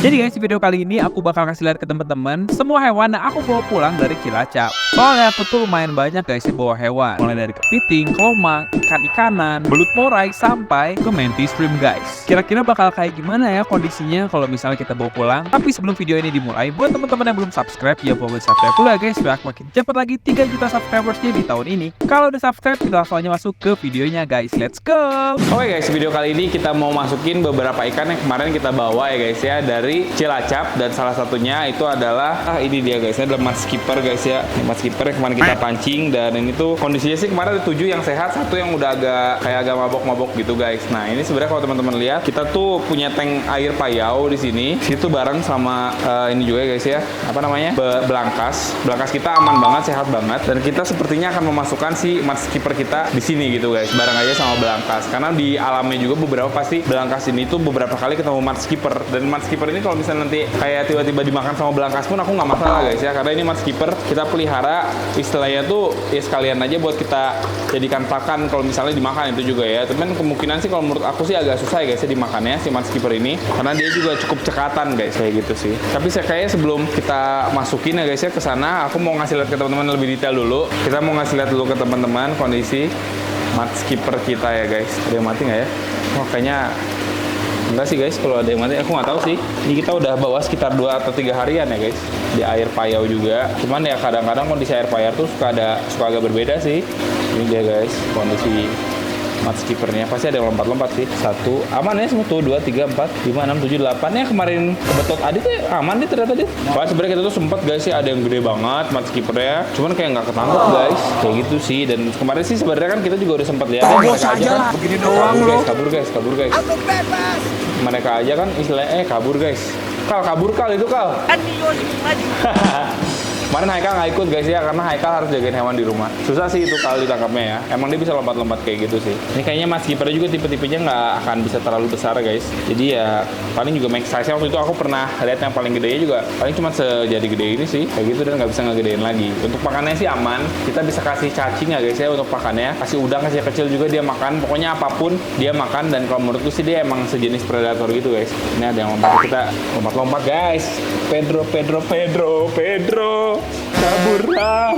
Jadi guys, di video kali ini aku bakal kasih lihat ke teman-teman semua hewan yang aku bawa pulang dari Cilacap. Soalnya aku tuh lumayan banyak guys sih bawa hewan, mulai dari kepiting, kelomang, ikan-ikanan, belut morai, sampai ke mantis shrimp guys. Kira-kira bakal kayak gimana ya kondisinya kalau misalnya kita bawa pulang? Tapi sebelum video ini dimulai, buat teman-teman yang belum subscribe, ya boleh subscribe dulu ya guys, biar makin cepat lagi 3 juta subscribersnya di tahun ini. Kalau udah subscribe, kita langsung aja masuk ke videonya guys. Let's go! Oke guys, video kali ini kita mau masukin beberapa ikan yang kemarin kita bawa ya guys ya dari Cilacap, dan salah satunya itu adalah ini dia guys, ini adalah mud skipper guys ya. Ini mud skipper yang kemarin kita pancing, dan ini tuh kondisinya sih kemarin ada 7 yang sehat, 1 yang udah agak mabok-mabok gitu guys. Nah, ini sebenarnya kalau teman-teman lihat, kita tuh punya tank air payau di sini. Situ bareng sama ini juga guys ya. Apa namanya? Belangkas. Belangkas kita aman banget, sehat banget, dan kita sepertinya akan memasukkan si mud skipper kita di sini gitu guys. Bareng aja sama belangkas. Karena di alamnya juga beberapa pasti belangkas ini tuh beberapa kali ketemu mud skipper, dan mud skipper ini kalau misalnya nanti kayak tiba-tiba dimakan sama belangkas pun aku nggak masalah guys ya, karena ini mud skipper kita pelihara istilahnya tuh ya sekalian aja buat kita jadikan pakan kalau misalnya dimakan itu juga ya. Temen kemungkinan sih kalau menurut aku sih agak susah ya guys ya dimakannya si mud skipper ini, karena dia juga cukup cekatan guys kayak gitu sih. Tapi saya kayaknya sebelum kita masukin ya guys ya ke sana, aku mau ngasih lihat ke teman-teman lebih detail dulu. Kita mau ngasih lihat dulu ke teman-teman kondisi mud skipper kita ya guys. Ada yang mati nggak ya? Oh kayaknya enggak sih guys, kalau ada yang mati aku nggak tahu sih. Ini kita udah bawa sekitar 2 atau 3 harian ya guys di air payau juga. Cuman ya kadang-kadang kondisi air payau tuh suka agak berbeda sih. Ini dia guys kondisi mud skippernya, pasti ada yang lompat-lompat sih. 1 aman ya semua tuh, 2, 3, 4, 5, 6, 7, 8 ya kemarin kebetot Adit ya aman deh ternyata dia. Soalnya sebenarnya kita tuh sempet guys sih ada yang gede banget mud skippernya, cuman kayak nggak ketangkep guys kayak gitu sih. Dan kemarin sih sebenarnya kan kita juga udah sempat lihat ya, mereka aja kan begini doang loh. Kabur guys. Aku bebas. Mereka aja kan istilahnya kabur guys. Kabur itu kal. Kemarin Haikal nggak ikut guys ya, karena Haikal harus jagain hewan di rumah. Susah sih itu kalau ditangkapnya ya. Emang dia bisa lompat-lompat kayak gitu sih. Ini kayaknya mud skipper juga tipe-tipenya nggak akan bisa terlalu besar guys. Jadi ya paling juga max size-nya waktu itu aku pernah lihat yang paling gedenya juga paling cuma sejadi gede ini sih kayak gitu, dan nggak bisa ngegedein lagi. Untuk pakannya sih aman. Kita bisa kasih cacing ya guys ya untuk pakannya. Kasih udang kecil juga dia makan. Pokoknya apapun dia makan, dan kalau menurutku sih dia emang sejenis predator gitu guys. Ini ada yang lompat, kita lompat-lompat guys. Pedro kaburlah.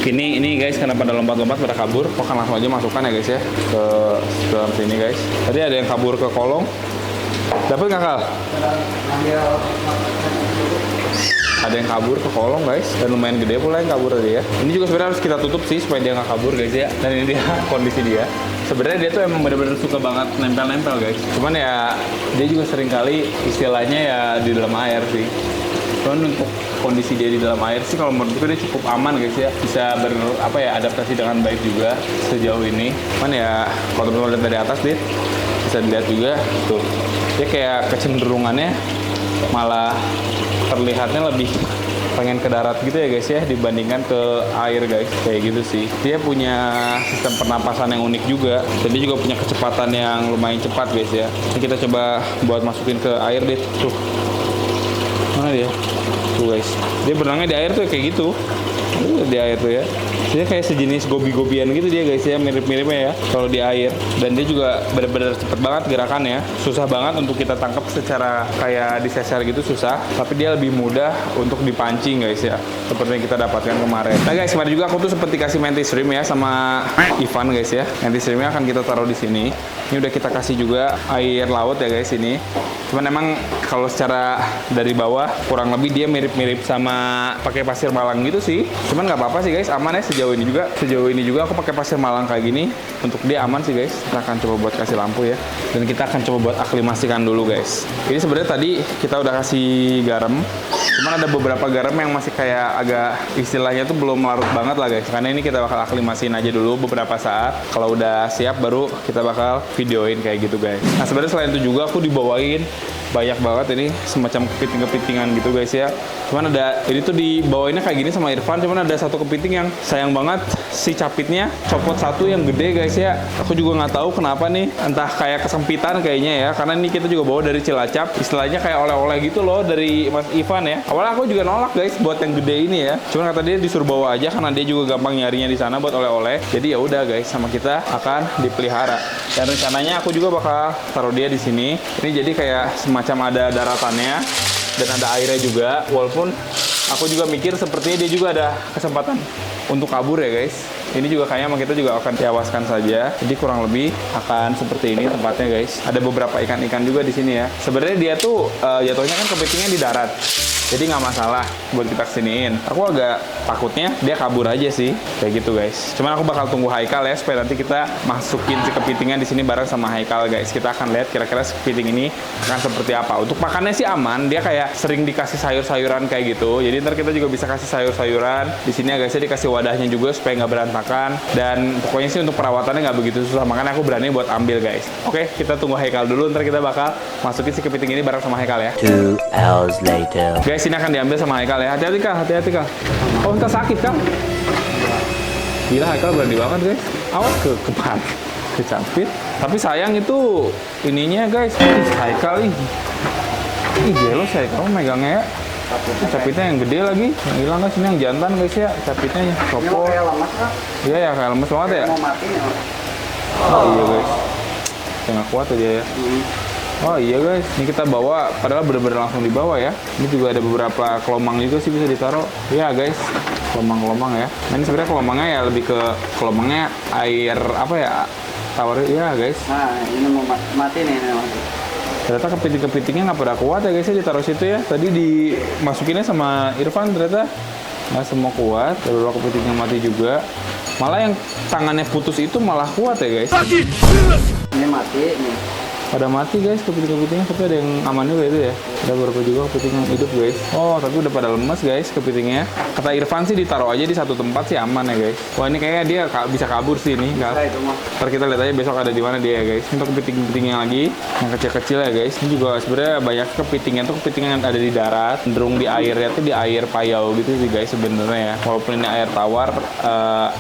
Ini guys, kenapa pada lompat-lompat pada kabur? Kok kan langsung aja masukkan ya guys ya ke dalam sini guys. Tadi ada yang kabur ke kolong. Dapat nggak kal? Ada yang kabur ke kolong guys, dan lumayan gede pula yang kabur tadi ya. Ini juga sebenarnya harus kita tutup sih supaya dia nggak kabur guys ya. Dan ini dia kondisi dia. Sebenarnya dia tuh emang bener-bener suka banget nempel-nempel guys. Cuman ya dia juga sering kali istilahnya ya di dalam air sih. Cuman untuk kondisi dia di dalam air sih kalau menurutku dia cukup aman guys ya. Bisa adaptasi dengan baik juga sejauh ini. Cuman ya kalau teman-teman lihat dari atas dia bisa dilihat juga tuh. Dia kayak kecenderungannya malah terlihatnya lebih pengen ke darat gitu ya guys ya dibandingkan ke air guys, kayak gitu sih. Dia punya sistem pernapasan yang unik juga, dan dia juga punya kecepatan yang lumayan cepat guys ya. Ini kita coba buat masukin ke air deh. Tuh mana dia tuh guys, dia berenangnya di air tuh kayak gitu di air tuh ya. Dia kayak sejenis gobi-gobian gitu dia guys ya, mirip-miripnya ya kalau di air. Dan dia juga benar-benar cepet banget gerakannya. Susah banget untuk kita tangkap secara kayak diseser gitu, susah. Tapi dia lebih mudah untuk dipancing guys ya, seperti yang kita dapatkan kemarin. Nah guys, kemarin juga aku tuh seperti kasih mantis shrimp ya sama Ivan guys ya. Mantis shrimpnya akan kita taruh di sini. Ini udah kita kasih juga air laut ya guys ini. Cuman emang kalau secara dari bawah kurang lebih dia mirip-mirip sama pakai pasir Malang gitu sih. Cuman nggak apa-apa sih guys, aman ya sejauh ini juga aku pakai pasir Malang kayak gini. Untuk dia aman sih guys. Kita akan coba buat kasih lampu ya, dan kita akan coba buat aklimasikan dulu guys. Ini sebenarnya tadi kita udah kasih garam, cuman ada beberapa garam yang masih kayak agak istilahnya tuh belum larut banget lah guys, karena ini kita bakal aklimasin aja dulu beberapa saat. Kalau udah siap baru kita bakal videoin kayak gitu guys. Nah sebenarnya selain itu juga aku dibawain banyak banget ini semacam kepiting-kepitingan gitu guys ya. Cuman ada, ini tuh dibawainnya kayak gini sama Irfan, cuman ada satu kepiting yang sayang banget si capitnya copot satu yang gede guys ya. Aku juga nggak tahu kenapa nih, entah kayak kesempitan kayaknya ya, karena ini kita juga bawa dari Cilacap, istilahnya kayak oleh-oleh gitu loh dari Mas Ivan ya. Awalnya aku juga nolak guys buat yang gede ini ya, cuman kata dia disuruh bawa aja karena dia juga gampang nyarinya di sana buat oleh-oleh. Jadi ya udah guys, sama kita akan dipelihara. Dan rencananya aku juga bakal taruh dia di sini. Ini jadi kayak semacam ada daratannya dan ada airnya juga. Walaupun aku juga mikir sepertinya dia juga ada kesempatan untuk kabur ya guys. Ini juga kayaknya sama kita juga akan tewaskan saja. Jadi kurang lebih akan seperti ini tempatnya guys. Ada beberapa ikan-ikan juga di sini ya. Sebenarnya dia tuh jatuhnya kan kepitingnya di darat. Jadi nggak masalah buat kita kesiniin. Aku agak takutnya dia kabur aja sih, kayak gitu guys. Cuman aku bakal tunggu Haikal ya, supaya nanti kita masukin si kepitingnya di sini bareng sama Haikal guys. Kita akan lihat kira-kira si kepiting ini akan seperti apa. Untuk makannya sih aman, dia kayak sering dikasih sayur-sayuran kayak gitu. Jadi ntar kita juga bisa kasih sayur-sayuran. Di sini guysnya dikasih wadahnya juga supaya nggak berantakan. Dan pokoknya sih untuk perawatannya nggak begitu susah. Makanya aku berani buat ambil guys. Oke, kita tunggu Haikal dulu. Ntar kita bakal masukin si kepiting ini bareng sama Haikal ya. 2 hours later. Guys, ini akan diambil sama Haikal ya. Hati-hati Kak, hati-hati Kak. Oh, entah sakit Kak. Gila, Haikal berani banget guys. Awas kecapit. Tapi sayang itu ininya guys. Haikal ih jelos Haikal megangnya ya. Capitnya yang gede lagi. Yang hilang guys, ini yang jantan guys ya. Capitnya copot. Iya ya, kayak lemes banget ya. Oh iya guys. Kayak nggak kuat ya dia ya. Oh iya guys, ini kita bawa, padahal bener-bener langsung dibawa ya. Ini juga ada beberapa kelomang juga sih bisa ditaruh. Iya guys, kelomang-kelomang ya. Nah, ini sebenarnya kelomangnya ya lebih ke kelomangnya air apa ya? Tawar ya guys. Nah, ini mau mati nih, ini mati. Ternyata kepiting-kepitingnya nggak pada kuat ya guys ya, ditaruh situ ya. Tadi dimasukinnya sama Irfan ternyata nggak semua kuat. Ada beberapa kepiting yang mati juga. Malah yang tangannya putus itu malah kuat ya guys. Ini mati nih. Pada mati guys kepiting-kepitingnya, tapi ada yang aman juga itu ya. Ada beberapa juga kepiting yang hidup guys. Oh, tapi udah pada lemas guys kepitingnya. Kata Irfan sih ditaruh aja di satu tempat sih aman ya guys. Wah, ini kayaknya dia bisa kabur sih ini. Nah, itu mah. Ntar kita lihat aja besok ada di mana dia ya guys. Untuk kepiting-kepitingnya lagi yang kecil-kecil ya guys. Ini juga sebenarnya banyak kepitingnya tuh kepiting yang ada di darat, cenderung di airnya tuh di air payau gitu sih guys sebenarnya ya. Walaupun ini air tawar,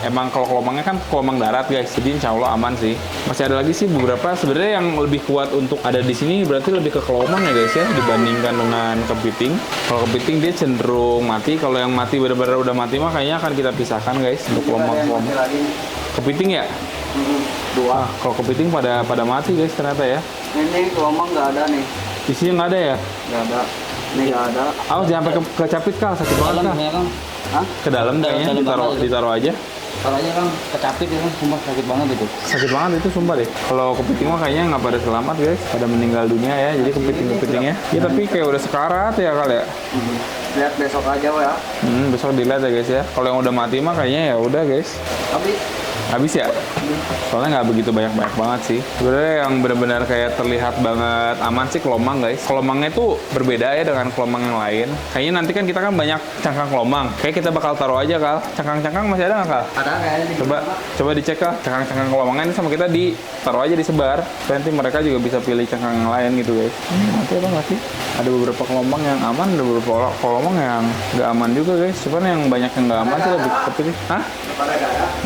emang kalau kelomangnya kan kelomang darat guys. Jadi insya Allah aman sih. Masih ada lagi sih beberapa sebenarnya yang lebih kuat untuk ada di sini, berarti lebih ke kelomang ya guys ya dibandingkan dengan kepiting. Kalau kepiting dia cenderung mati. Kalau yang mati benar-benar udah mati mah kayaknya akan kita pisahkan guys untuk kelomang-kelomang. Kepiting ya? Dua. Kalau kepiting pada mati guys ternyata ya. Ini kelomang nggak ada nih. Di sini nggak ada ya? Nggak ada. Ini nggak ada. Awas jangan sampai kecapit Kal, sakit banget Kal. Hah? Ke dalam kayaknya ditaruh aja. Kalau aja kan kecapit itu sumpah sakit banget itu. Sakit banget itu sumpah deh. Kalau kepiting mah kayaknya nggak pada selamat guys, pada meninggal dunia ya. Jadi kepitingnya. Ya tapi kayak udah sekarat ya Kal ya. Lihat besok aja ya. Besok dilihat ya guys ya. Kalau yang udah mati mah kayaknya ya udah guys. Tapi Habis ya? Soalnya nggak begitu banyak-banyak banget sih. Sebenarnya yang benar-benar kayak terlihat banget aman sih kelomang guys. Kelomangnya itu berbeda ya dengan kelomang yang lain. Kayaknya nanti kan kita kan banyak cangkang kelomang. Kayak kita bakal taruh aja Kal. Cangkang-cangkang masih ada nggak Kal? ada kayaknya di Coba dicek Kal. Cangkang-cangkang kelomangnya ini sama kita ditaruh aja disebar. Supaya nanti mereka juga bisa pilih cangkang yang lain gitu guys. Nanti apa nggak sih? Ada beberapa kelomang yang aman, ada beberapa kelomang yang nggak aman juga guys. Cuman yang banyak yang nggak aman sih lebih kepilih. Hah?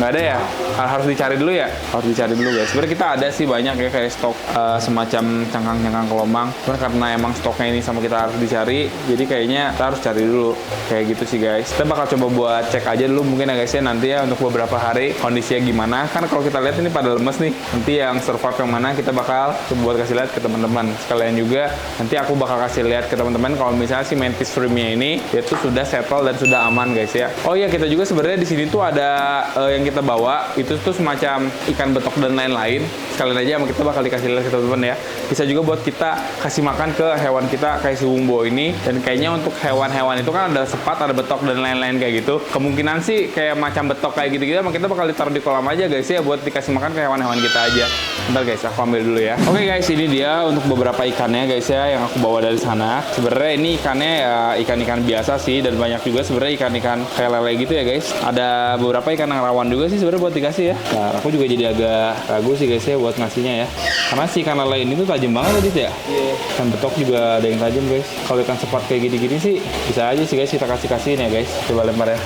Nggak ada ya? Harus dicari dulu ya? Harus dicari dulu guys. Sebenarnya kita ada sih banyak ya kayak stok semacam cangkang-cangkang kelomang. Cuman karena emang stoknya ini sama kita harus dicari, jadi kayaknya kita harus cari dulu. Kayak gitu sih guys. Kita bakal coba buat cek aja dulu mungkin ya guys ya nanti ya untuk beberapa hari kondisinya gimana. Kan kalau kita lihat ini pada lemes nih. Nanti yang survive yang mana kita bakal coba buat kasih lihat ke teman-teman. Sekalian juga nanti aku bakal kasih lihat ke teman-teman kalau misalnya si mantis shrimpnya ini itu sudah settle dan sudah aman guys ya. Oh iya, kita juga sebenarnya di sini tuh ada yang kita bawa itu tuh semacam ikan betok dan lain-lain. Sekalian aja sama kita bakal dikasih lihat ke teman-teman ya. Bisa juga buat kita kasih makan ke hewan kita kayak si Wumbo ini. Dan kayaknya untuk hewan-hewan itu kan ada sepat, ada betok dan lain-lain kayak gitu. Kemungkinan sih kayak macam betok kayak gitu-gitu sama kita bakal ditaruh di kolam aja guys ya buat dikasih makan ke hewan-hewan kita aja. Bentar guys, aku ambil dulu ya. Oke guys, ini dia untuk beberapa ikannya guys ya yang aku bawa dari sana. sana. Sebenarnya ini ikannya ya ikan-ikan biasa sih, dan banyak juga sebenarnya ikan-ikan kayak lele gitu ya guys. Ada beberapa ikan yang rawan juga sih sebenarnya buat dikasih ya. Nah, aku juga jadi agak ragu sih guys ya buat ngasihnya ya. Karena si ikan lele ini tuh tajam banget tadi ya. Iya. Ikan betok juga ada yang tajam guys. Kalau ikan sepat kayak gini-gini sih bisa aja sih guys kita kasih-kasihin ya guys. Coba lempar ya.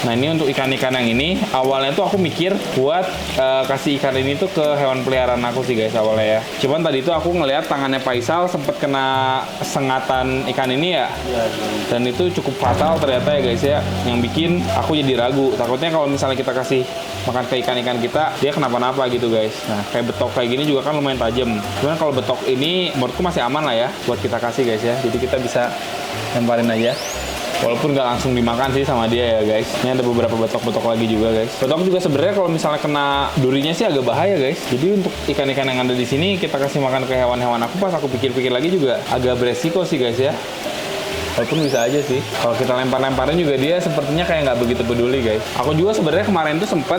Nah ini untuk ikan-ikan yang ini, awalnya tuh aku mikir buat kasih ikan ini tuh ke hewan peliharaan aku sih guys awalnya ya. Cuman tadi tuh aku ngelihat tangannya Faisal sempet kena sengatan ikan ini ya. Dan itu cukup fatal ternyata ya guys ya. Yang bikin aku jadi ragu. Takutnya kalau misalnya kita kasih makan ke ikan-ikan kita, dia kenapa-napa gitu guys. Nah kayak betok kayak gini juga kan lumayan tajam. Cuman kalau betok ini menurutku masih aman lah ya buat kita kasih guys ya. Jadi kita bisa lemparin aja. Walaupun nggak langsung dimakan sih sama dia ya guys. Ini ada beberapa betok-betok lagi juga guys. Betok juga sebenarnya kalau misalnya kena durinya sih agak bahaya guys. Jadi untuk ikan-ikan yang ada di sini kita kasih makan ke hewan-hewan aku, pas aku pikir-pikir lagi juga agak beresiko sih guys ya. Walaupun bisa aja sih. Kalau kita lempar-lemparin juga dia sepertinya kayak nggak begitu peduli guys. Aku juga sebenarnya kemarin tuh sempet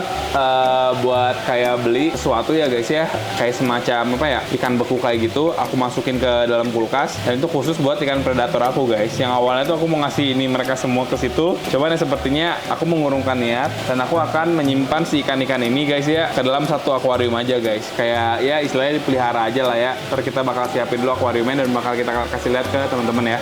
buat kayak beli sesuatu ya guys ya. Kayak semacam apa ya, ikan beku kayak gitu. Aku masukin ke dalam kulkas. Dan itu khusus buat ikan predator aku guys. Yang awalnya tuh aku mau ngasih ini mereka semua ke situ. Coba nih sepertinya aku mengurungkan niat. Dan aku akan menyimpan si ikan-ikan ini guys ya ke dalam satu akuarium aja guys. Kayak ya istilahnya dipelihara aja lah ya. Ntar kita bakal siapin dulu akuariumnya dan bakal kita kasih lihat ke teman-teman ya.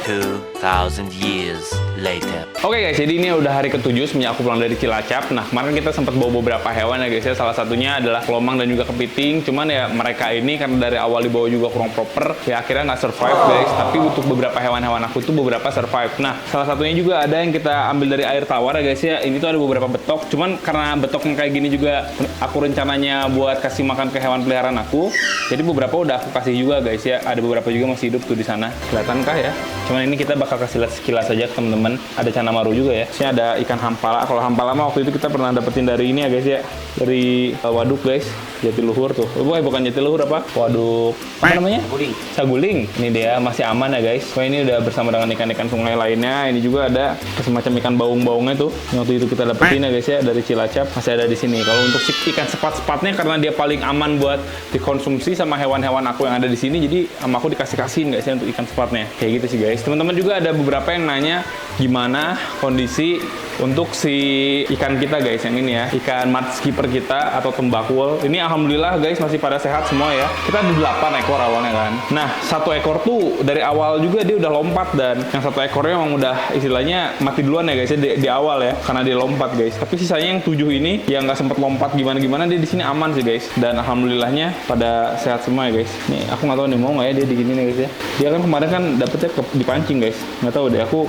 2,000 years later. Oke guys, jadi ini udah hari ke-7 semenjak aku pulang dari Cilacap. Nah, kemarin kita sempat bawa beberapa hewan ya guys ya. Salah satunya adalah kelomang dan juga kepiting. Cuman ya mereka ini karena dari awal dibawa juga kurang proper, ya akhirnya nggak survive guys. Tapi untuk beberapa hewan-hewan aku tuh beberapa survive. Nah, salah satunya juga ada yang kita ambil dari air tawar ya guys ya. Ini tuh ada beberapa betok. Cuman karena betoknya kayak gini juga aku rencananya buat kasih makan ke hewan peliharaan aku. Jadi beberapa udah aku kasih juga guys ya. Ada beberapa juga masih hidup tuh di sana. Kelihatan kah ya? Cuman ini kita bakal kasih lihat sekilas saja ke teman-teman. Ada cana maru juga ya. Sini ada ikan hampala. Kalau hampala mah waktu itu kita pernah dapetin dari ini ya guys ya. Dari waduk guys. Jatiluhur tuh. Bukan Jatiluhur apa? Waduk. Apa namanya? Saguling. Saguling. Ini dia masih aman ya guys. Wah ini udah bersama dengan ikan-ikan sungai lainnya. Ini juga ada semacam ikan baung-baungnya tuh. Yang waktu itu kita dapetin ya guys ya dari Cilacap. Masih ada di sini. Kalau untuk ikan sepat-sepatnya karena dia paling aman buat dikonsumsi sama hewan-hewan aku yang ada di sini. Jadi sama aku dikasih-kasihin guys ya untuk ikan sepatnya. Kayak gitu sih guys. Teman-teman juga ada beberapa yang nanya gimana kondisi untuk si ikan kita guys yang ini ya, ikan mud skipper kita atau tembakul ini alhamdulillah guys masih pada sehat semua ya. Kita ada 8 ekor awalnya kan. Nah 1 ekor tuh dari awal juga dia udah lompat, dan yang 1 ekornya emang udah istilahnya mati duluan ya guys ya di awal ya karena dia lompat guys. Tapi sisanya yang 7 ini yang nggak sempet lompat gimana dia di sini aman sih guys, dan alhamdulillahnya pada sehat semua ya guys. Nih aku nggak tahu nih mau nggak ya dia digini nih guys ya. Dia kan kemarin kan dapetnya dipancing guys, nggak tahu deh aku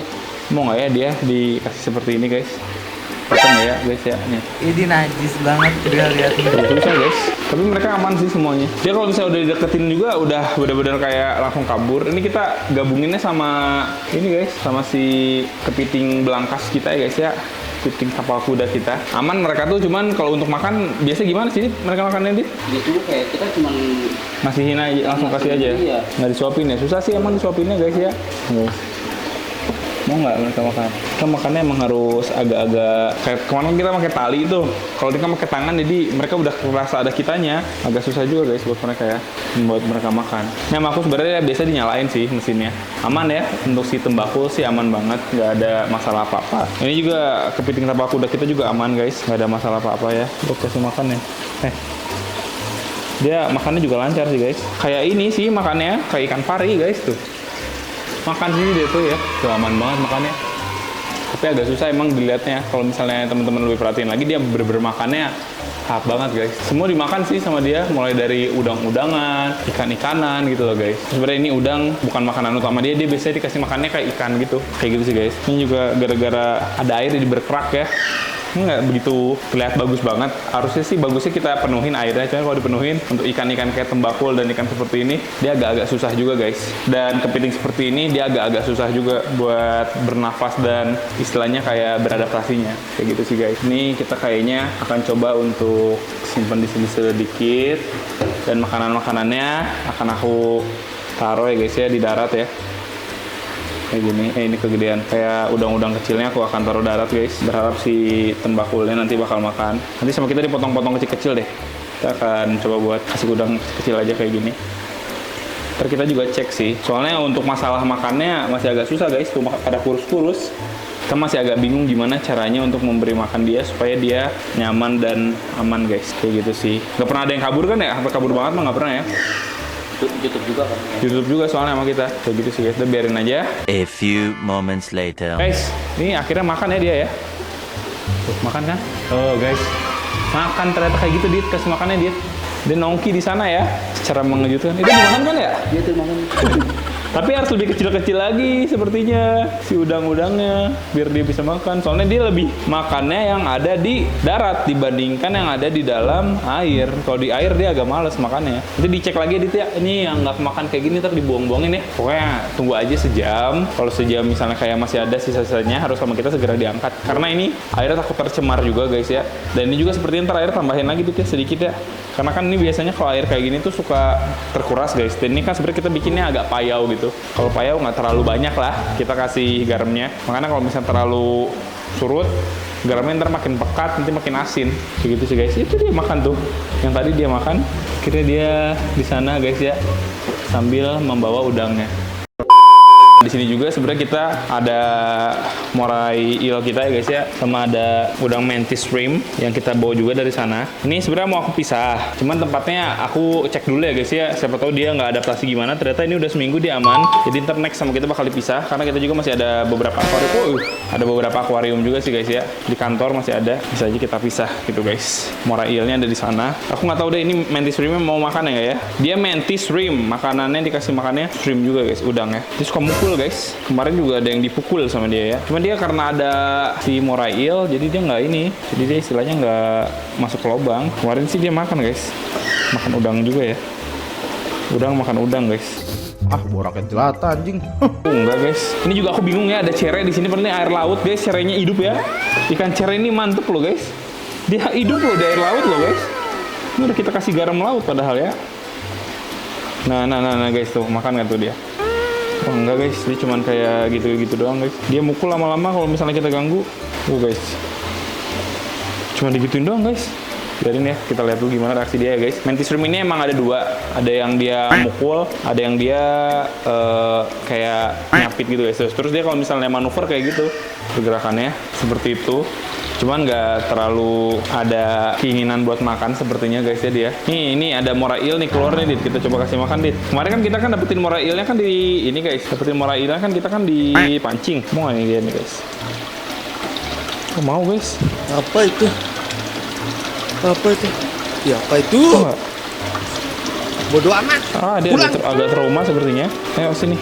mau nggak ya dia dikasih seperti ini guys. Betul nggak ya guys ya? Nih. Ini najis banget udah lihat. Susah guys. Tapi mereka aman sih semuanya. Dia kalau misalnya udah dideketin juga udah benar-benar kayak langsung kabur. Ini kita gabunginnya sama ini guys, sama si kepiting belangkas kita ya guys ya. Kepiting kapal kuda kita. Aman mereka tuh, cuman kalau untuk makan biasa gimana sih mereka makannya dia? Itu kayak kita cuman Ngasihin aja, langsung kasih aja. Iya. Nggak disuapin ya. Susah sih emang disuapinnya guys ya. Nih. Mau nggak mereka makan? Kita makannya emang harus agak-agak kayak kemarin kita pakai tali itu. Kalau kita pakai tangan jadi mereka udah kerasa ada kitanya. Agak susah juga guys buat mereka ya, buat mereka makan. Nah aku sebenarnya biasa dinyalain sih mesinnya. Aman ya untuk si tembakau sih aman banget, nggak ada masalah apa-apa. Ini juga kepiting kapal kuda kita juga aman guys, nggak ada masalah apa-apa ya. Buat kasih makan ya. Dia makannya juga lancar sih guys. Kayak ini sih makannya kayak ikan pari guys tuh. Makan sini dia tuh ya, tuh aman banget makannya. Tapi agak susah emang dilihatnya. Kalau misalnya teman-teman lebih perhatiin lagi, dia bener-bener makannya hap banget guys. Semua dimakan sih sama dia, mulai dari udang-udangan, ikan-ikanan gitu loh guys. Sebenarnya ini udang bukan makanan utama dia, dia biasanya dikasih makannya kayak ikan gitu. Kayak gitu sih guys. Ini juga gara-gara ada air jadi berkerak ya. Nggak begitu terlihat bagus banget. Harusnya sih bagusnya kita penuhin airnya, cuma kalau dipenuhin untuk ikan-ikan kayak tembakul dan ikan seperti ini dia agak-agak susah juga guys. Dan kepiting seperti ini dia agak-agak susah juga buat bernafas dan istilahnya kayak beradaptasinya kayak gitu sih guys. Ini kita kayaknya akan coba untuk simpan di sini sedikit, dan makanan-makanannya akan aku taruh ya guys ya di darat ya. Kayak gini, ini kegedean kayak udang-udang kecilnya aku akan taruh darat guys. Berharap si tembakulnya nanti bakal makan. Nanti sama kita dipotong-potong kecil-kecil deh. Kita akan coba buat kasih udang kecil aja kayak gini. Ntar kita juga cek sih. Soalnya untuk masalah makannya masih agak susah guys, tuh pada kurus-kurus. Kita masih agak bingung gimana caranya untuk memberi makan dia supaya dia nyaman dan aman guys. Kayak gitu sih. Gak pernah ada yang kabur kan ya? Sampai kabur banget mah gak pernah ya. YouTube juga kan. YouTube juga soalnya sama kita. Kayak gitu sih guys, udah biarin aja. A few moments later. Guys, ini akhirnya makan ya dia ya. Tuh, makan kan? Oh guys, makan ternyata kayak gitu Dit, kasih makannya Dit. Dia nongki di sana ya, secara mengejutkan. Itu dimakan kan ya? Dia tuh makan. Tapi harus lebih kecil-kecil lagi sepertinya si udang-udangnya biar dia bisa makan. Soalnya dia lebih makannya yang ada di darat dibandingkan yang ada di dalam air. Kalau di air dia agak males makannya. Nanti dicek lagi Dit ya. Ini yang nggak makan kayak gini ntar dibuang-buangin ya. Pokoknya tunggu aja sejam. Kalau sejam misalnya kayak masih ada sisa-sisanya harus sama kita segera diangkat. Karena ini airnya takut tercemar juga guys ya. Dan ini juga seperti ntar air tambahin lagi Dit ya sedikit ya. Karena kan ini biasanya kalau air kayak gini tuh suka terkuras guys. Dan ini kan sebenarnya kita bikinnya agak payau gitu. Kalau payau nggak terlalu banyak lah kita kasih garamnya. Makanya kalau misalnya terlalu surut, garamnya ntar makin pekat, nanti makin asin. Kayak gitu sih guys. Itu dia makan tuh. Yang tadi dia makan. Akhirnya dia di sana guys ya, sambil membawa udangnya. Di sini juga sebenarnya kita ada moray eel kita ya guys ya, sama ada udang mantis shrimp yang kita bawa juga dari sana. Ini sebenarnya mau aku pisah, cuman tempatnya aku cek dulu ya guys ya, siapa tahu dia nggak adaptasi gimana. Ternyata ini udah seminggu dia aman, jadi ntar next sama kita bakal dipisah karena kita juga masih ada beberapa akuarium. Ada beberapa akuarium juga sih guys ya, di kantor masih ada, bisa aja kita pisah gitu guys. Moray eelnya ada di sana. Aku nggak tahu deh ini mantis shrimpnya mau makan ya. Dia mantis shrimp, makanannya dikasih makannya shrimp juga guys, udangnya. Dia suka mukul guys. Kemarin juga ada yang dipukul sama dia ya. Cuma dia karena ada si moray eel, jadi dia nggak ini. Jadi dia istilahnya nggak masuk ke lubang. Kemarin sih dia makan guys. Makan udang juga ya. Udang makan udang guys. Ah, boraknya jelata anjing. Enggak guys. Ini juga aku bingung ya, ada cere di sini. Padahal air laut guys, cerenya hidup ya. Ikan cere ini mantep loh guys. Dia hidup loh di air laut loh guys. Ini udah kita kasih garam laut padahal ya. Nah guys tuh makan kan tuh dia. Oh enggak guys, dia cuman kayak gitu-gitu doang guys. Dia mukul lama-lama kalau misalnya kita ganggu. Guys, cuman digituin doang guys. Biarin ya, kita lihat dulu gimana reaksi dia ya guys. Mantis shrimp ini emang ada dua. Ada yang dia mukul, ada yang dia kayak nyapit gitu guys. Terus dia kalau misalnya manuver kayak gitu pergerakannya seperti itu. Cuman nggak terlalu ada keinginan buat makan sepertinya guys ya dia. Ini ada moray eel nih keluar nih Dit. Kita coba kasih makan Dit. Kemarin kan kita kan dapetin moray eelnya kan di ini guys. Dapetin moray eelnya kan kita kan dipancing. Mau nggak nih dia nih guys? Oh, mau guys. Apa itu? Apa itu? Ya apa itu? Oh, Bodoh amat. dia agak trauma sepertinya. Ayo sini.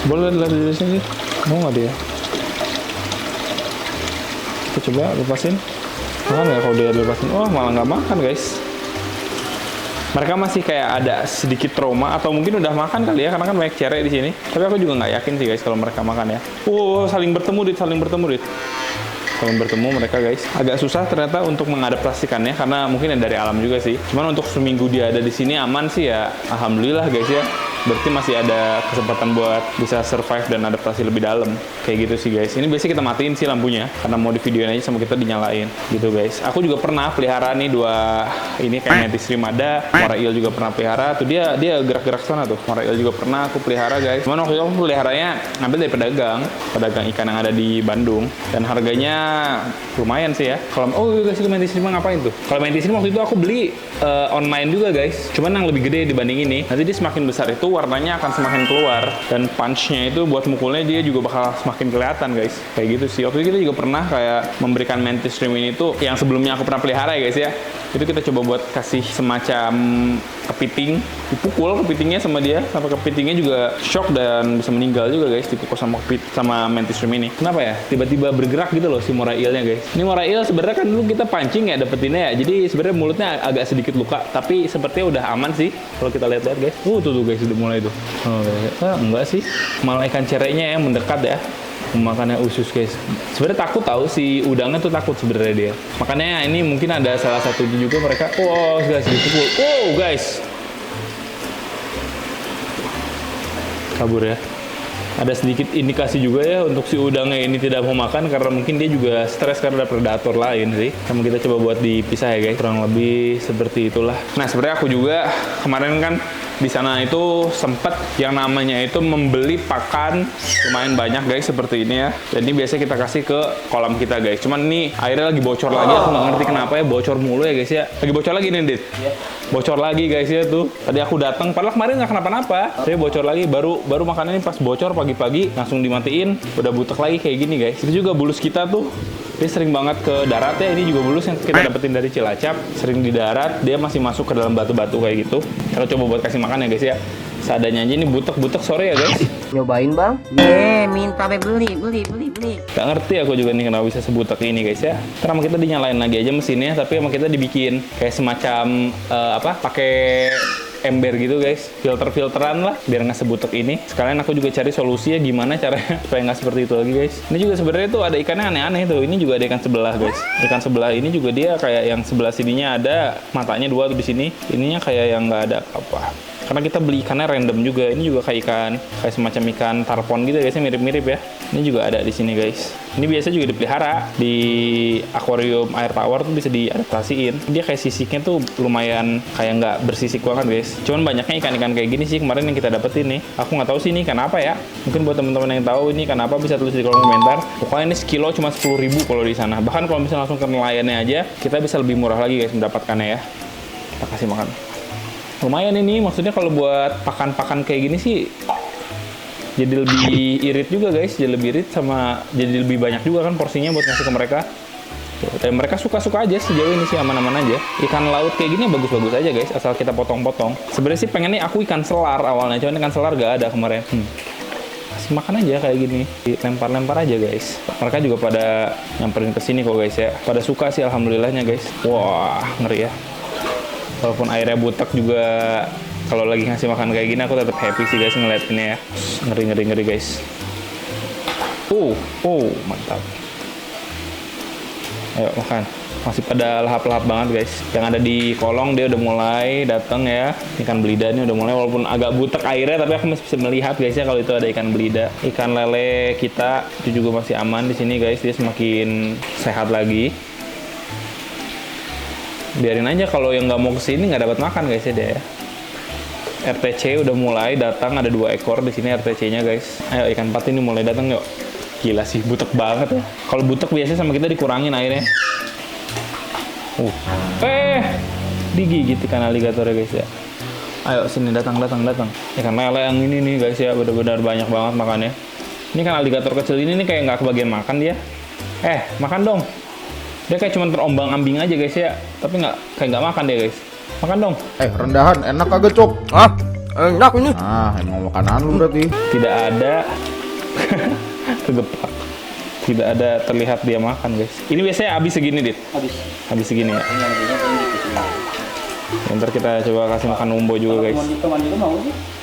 Boleh lihat dari sini. Mau nggak dia? Kita coba lepasin. Makan nggak kalau dia lepasin? Oh malah nggak makan guys. Mereka masih kayak ada sedikit trauma atau mungkin udah makan kali ya karena kan banyak cere di sini. Tapi aku juga nggak yakin sih guys kalau mereka makan ya. Saling bertemu Dit. Saling bertemu mereka guys. Agak susah ternyata untuk mengadaptasikannya karena mungkin dari alam juga sih. Cuman untuk seminggu dia ada di sini aman sih ya. Alhamdulillah guys ya. Berarti masih ada kesempatan buat bisa survive dan adaptasi lebih dalam. Kayak gitu sih guys. Ini biasanya kita matiin sih lampunya karena mau di videoin aja sama kita dinyalain gitu guys. Aku juga pernah pelihara nih dua ini kayak mantis shrimp ada, moray eel juga pernah pelihara. Tuh dia gerak-gerak sana tuh. Moray eel juga pernah aku pelihara guys. Cuman waktu itu aku peliharanya ngambil dari pedagang ikan yang ada di Bandung dan harganya lumayan sih ya. Kalau guys itu mantis shrimp ngapain tuh? Kalau mantis shrimp waktu itu aku beli online juga guys. Cuman yang lebih gede dibanding ini. Nanti dia semakin besar itu warnanya akan semakin keluar dan punch-nya itu buat mukulnya dia juga bakal semakin kelihatan guys. Kayak gitu sih. Waktu itu kita juga pernah kayak memberikan mantis shrimp ini tuh yang sebelumnya aku pernah pelihara ya guys ya. Itu kita coba buat kasih semacam kepiting, dipukul kepitingnya sama dia, sampai kepitingnya juga shock dan bisa meninggal juga guys dipukul sama mantis shrimp ini. Kenapa ya? Tiba-tiba bergerak gitu loh si moray eelnya guys. Ini moray eel sebenarnya kan dulu kita pancing ya dapetinnya ya. Jadi sebenarnya mulutnya agak sedikit luka, tapi sepertinya udah aman sih kalau kita lihat-lihat guys. Tuh guys udah mulai tuh. Enggak sih. Malah ikan cerenya yang mendekat ya. Makannya usus guys. Sebenarnya takut tahu si udangnya tuh takut sebenarnya dia. Makanya ini mungkin ada salah satu juga mereka. Guys dipukul. Guys. Kabur ya. Ada sedikit indikasi juga ya untuk si udangnya ini tidak mau makan karena mungkin dia juga stres karena ada predator lain sih. Sama kita coba buat dipisah ya guys. Kurang lebih seperti itulah. Nah sebenarnya aku juga kemarin kan di sana itu sempet yang namanya itu membeli pakan lumayan banyak guys seperti ini ya. Dan ini biasanya kita kasih ke kolam kita guys. Cuman ini airnya lagi bocor lagi, aku nggak ngerti kenapa ya bocor mulu ya guys ya. Lagi bocor lagi nih Dit. Bocor lagi guys ya tuh. Tadi aku datang, padahal kemarin nggak kenapa-napa. Tapi bocor lagi, baru makanan ini pas bocor pagi-pagi langsung dimatiin, udah butek lagi kayak gini guys. Itu juga bulus kita tuh. Dia sering banget ke darat ya, ini juga bulus yang kita dapetin dari Cilacap. Sering di darat, dia masih masuk ke dalam batu-batu kayak gitu. Kita coba buat kasih makan ya guys ya. Seadanya aja ini butek-butek sore ya guys. Nyobain bang? Minta beli. Gak ngerti aku juga nih kenapa bisa sebutek ini guys ya. Ntar sama kita dinyalain lagi aja mesinnya, tapi sama kita dibikin kayak semacam pakai ember gitu guys, filteran lah biar nggak sebutek ini. Sekalian aku juga cari solusinya gimana caranya supaya nggak seperti itu lagi guys. Ini juga sebenarnya tuh ada ikannya aneh-aneh tuh. Ini juga ada ikan sebelah guys. Ikan sebelah ini juga dia kayak yang sebelah sininya ada matanya dua tuh di sini. Ininya kayak yang nggak ada apa. Karena kita beli ikannya random juga. Ini juga kayak semacam ikan tarpon gitu guys, mirip-mirip ya. Ini juga ada di sini guys. Ini biasa juga dipelihara di akuarium air tawar tuh bisa diadaptasiin. Dia kayak sisiknya tuh lumayan kayak nggak bersisik banget guys. Cuman banyaknya ikan-ikan kayak gini sih kemarin yang kita dapetin nih. Aku nggak tahu sih ini ikan apa ya. Mungkin buat teman-teman yang tahu ini ikan apa bisa tulis di kolom komentar. Pokoknya ini sekilo cuma 10.000 kalau di sana. Bahkan kalau misalnya langsung ke nelayannya aja, kita bisa lebih murah lagi guys mendapatkannya ya. Kita kasih makan. Lumayan ini, maksudnya kalau buat pakan-pakan kayak gini sih jadi lebih irit juga guys, jadi lebih irit sama jadi lebih banyak juga kan porsinya buat ngasih ke mereka. Dan mereka suka-suka aja sejauh ini sih, aman-aman aja. Ikan laut kayak gini bagus-bagus aja guys, asal kita potong-potong. Sebenarnya sih pengennya aku ikan selar awalnya, cuman ikan selar gak ada kemarin. Kasih makan aja kayak gini, lempar-lempar aja guys. Mereka juga pada nyamperin ke sini kok guys ya. Pada suka sih alhamdulillahnya guys. Wah, ngeri ya. Walaupun airnya butek juga, kalau lagi ngasih makan kayak gini aku tetap happy sih guys ngeliatinnya ya. Ngeri guys. Mantap. Ayo makan. Masih pada lahap-lahap banget guys. Yang ada di kolong dia udah mulai datang ya. Ikan belida ini udah mulai, walaupun agak butek airnya, tapi aku masih bisa melihat guys ya kalau itu ada ikan belida. Ikan lele kita itu juga masih aman di sini guys. Dia semakin sehat lagi. Biarin aja, kalau yang nggak mau kesini nggak dapat makan guys ya dia. RTC udah mulai datang, ada 2 ekor di sini RTC-nya guys. Ayo ikan patin ini mulai datang yuk. Gila sih, butek banget ya. Kalau butek biasanya sama kita dikurangin airnya. Digigit ikan alligator ya guys ya. Ayo sini datang. Ikan lele yang ini nih guys ya, benar-benar banyak banget makannya. Ini kan alligator kecil ini nih kayak nggak kebagian makan dia. Makan dong. Dia kayak cuma terombang-ambing aja guys ya, tapi kayak nggak makan dia guys. Makan dong. Rendahan enak kagak Cok? Enak ini. Emang makanan lu berarti. Tidak ada kegepak. Tidak ada terlihat dia makan guys. Ini biasanya habis segini Dit. Habis segini ya. Ntar kita coba kasih makan umbo juga guys.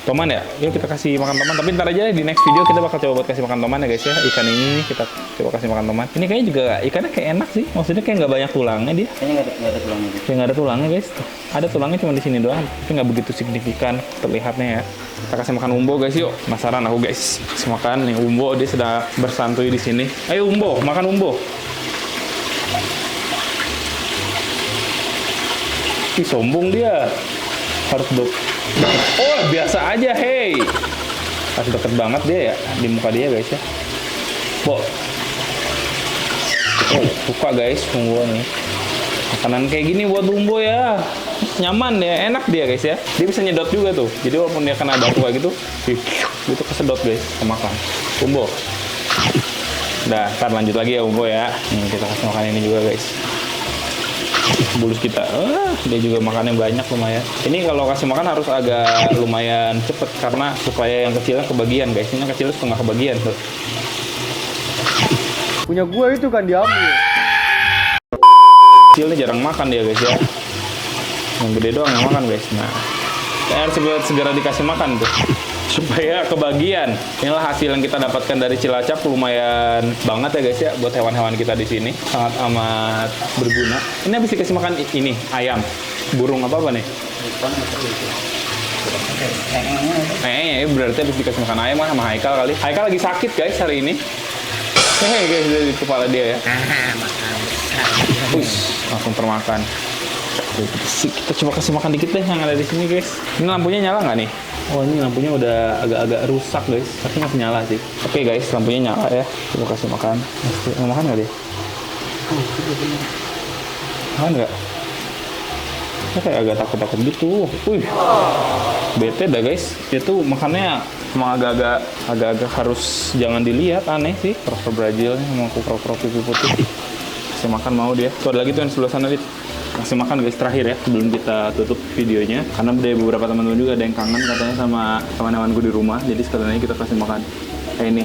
Toman ya? Yuk kita kasih makan toman. Tapi ntar aja di next video kita bakal coba buat kasih makan toman ya guys ya. Ikan ini kita coba kasih makan toman. Ini kayaknya juga ikannya kayak enak sih. Maksudnya kayak nggak banyak tulangnya dia. Kayaknya nggak ada tulangnya. Kayak nggak ada tulangnya guys. Ada tulangnya cuma di sini doang. Tapi nggak begitu signifikan terlihatnya ya. Kita kasih makan umbo guys yuk. Penasaran aku guys. Kasih makan nih umbo, dia sedang bersantuy di sini. Ayo umbo, makan umbo. Ih, sombong dia. Harus biasa aja, hey. Harus deket banget dia ya di muka dia guys ya. Suka guys umbo nih. Makanan kayak gini buat umbo ya. Nyaman ya, enak dia guys ya. Dia bisa nyedot juga tuh. Jadi walaupun dia kena batu kayak gitu, itu kesedot guys, kemakan. Umbo. Udah, ntar lanjut lagi ya umbo ya. Nih kita kasih makan ini juga guys. Bulus kita, dia juga makannya banyak lumayan. Ini kalau kasih makan harus agak lumayan cepet karena supaya yang kecilnya kebagian guys. Ini yang kecilnya setengah kebagian tuh. Punya gue itu kan diambil. Kecilnya jarang makan dia guys ya. Yang gede doang yang makan guys. Nah, harus segera dikasih makan tuh supaya kebagian. Inilah hasil yang kita dapatkan dari Cilacap, lumayan banget ya guys ya buat hewan-hewan kita di sini. Sangat amat berguna. Ini habis dikasih makan ini ayam, burung apa nih? Berarti habis dikasih makan ayam sama Haikal kali. Haikal lagi sakit guys hari ini. Guys, dari kepala dia ya. Langsung termakan. Kita coba kasih makan dikit deh yang ada di sini guys. Ini lampunya nyala nggak nih? Oh ini lampunya udah agak-agak rusak guys. Tapi masih nyala sih. Oke guys, lampunya nyala ya. Coba kasih makan. Mau makan nggak dia? Makan nggak? Dia kayak agak takut-takut gitu. Wih, bete dah guys. Dia tuh makannya emang agak-agak harus jangan dilihat, aneh sih. Kroco Brazil sama kro pipi putih. Kasih makan mau dia. Tuh ada lagi tuh yang sebelah sana, Dit. Kasih makan guys terakhir ya sebelum kita tutup videonya, karena ada beberapa teman-teman juga ada yang kangen katanya sama hewan-hewanku di rumah, jadi sekalian aja kita kasih makan kayak ini.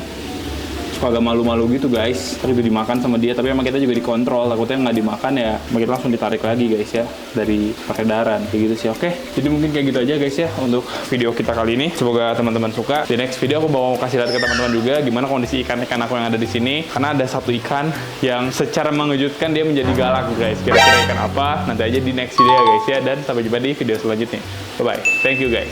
Suka agak malu-malu gitu guys, tapi juga dimakan sama dia, tapi emang kita juga dikontrol, takutnya nggak dimakan ya kita langsung ditarik lagi guys ya dari peredaran kayak gitu sih. Oke, jadi mungkin kayak gitu aja guys ya untuk video kita kali ini. Semoga teman-teman suka. Di next video aku mau kasih lihat ke teman-teman juga gimana kondisi ikan-ikan aku yang ada di sini, karena ada satu ikan yang secara mengejutkan dia menjadi galak guys. Kira-kira ikan apa? Nanti aja di next video ya guys ya, dan sampai jumpa di video selanjutnya. Bye bye, thank you guys.